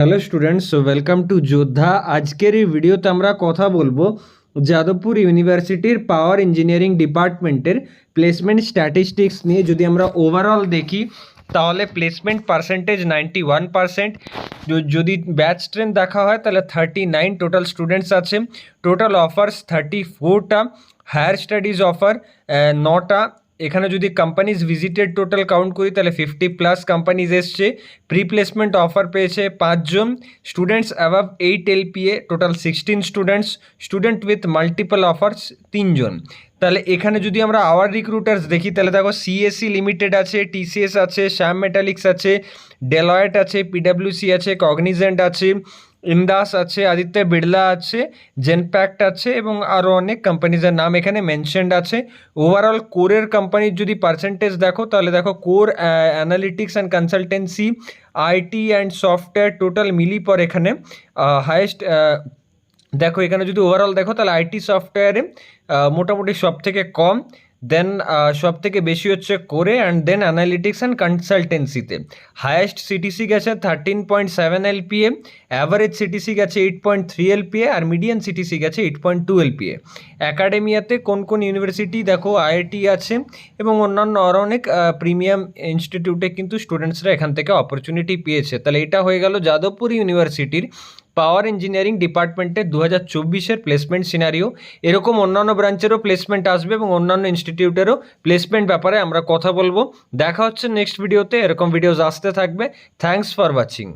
Hello students, welcome to যোদ্ধা। আজকের এই ভিডিওতে আমরা কথা বলবো যাদবপুর ইউনিভার্সিটির পাওয়ার ইঞ্জিনিয়ারিং ডিপার্টমেন্টের প্লেসমেন্ট স্ট্যাটিস্টিক্স নিয়ে। যদি আমরা ওভারঅল দেখি তাহলে প্লেসমেন্ট পার্সেন্টেজ 91%। যদি ব্যাচ স্ট্রেন্থ দেখা হয় তাহলে 39 টোটাল স্টুডেন্টস আছে। টোটাল অফার্স 34টা, হায়ার স্টাডিজ অফার 9টা। এখানে যদি কোম্পানিজ ভিজিটেড টোটাল কাউন্ট করি তাহলে 50+ কোম্পানিজ এসছে। প্রি প্লেসমেন্ট অফার পেয়েছে 5জন। Students above 8 LPA total 16 students. Student with multiple offers 3জন। তাহলে এখানে যদি আমরা আওয়ার রিক্রুটার্স দেখি তাহলে দেখো সিএসসি লিমিটেড আছে, টিসিএস আছে, শ্যাম মেটালিক্স আছে, ডেলয়েট আছে, পিডাব্লিউসি আছে, কগনিজেন্ট আছে, ইন্দাস আছে, আদিত্য বিড়লা আছে, জেনপ্যাক্ট আছে এবং আরও অনেক কোম্পানিজের নাম এখানে মেনশনড আছে। ওভারঅল কোরের কোম্পানির যদি পার্সেন্টেজ দেখো তাহলে দেখো core, analytics and consultancy, IT and software total মিলি পর এখানে হায়েস্ট। দেখো এখানে যদি ওভারঅল দেখো তাহলে আইটি সফটওয়্যারে মোটামুটি সব থেকে কম, দেন সব থেকে বেশি হচ্ছে কোরে, অ্যান্ড দেন অ্যানালিটিক্স অ্যান্ড কনসালটেন্সিতে হায়েস্ট সিটিসি গেছে 13.7 LPA, অ্যাভারেজ সিটিসি গেছে 8.3 LPA, আর মিডিয়ান সিটিসি গেছে 8.2 LPA। অ্যাকাডেমিয়াতে কোন কোন ইউনিভার্সিটি দেখো আইআইটি আছে এবং অন্যান্য আরও অনেক প্রিমিয়াম ইনস্টিটিউটে কিন্তু স্টুডেন্টসরা এখান থেকে অপরচুনিটি পেয়েছে। তাহলে এটা হয়ে গেল যাদবপুর ইউনিভার্সিটির পাওয়ার ইঞ্জিনিয়ারিং ডিপার্টমেন্টের 2024-এর প্লেসমেন্ট সিনারিও। এরকম অন্যান্য ব্রাঞ্চেরও প্লেসমেন্ট আসবে এবং অন্যান্য ইনস্টিটিউটেরও প্লেসমেন্ট ব্যাপারে আমরা কথা বলবো। দেখা হচ্ছে নেক্সট ভিডিওতে, এরকম ভিডিওস আসতে থাকবে। Thanks for watching.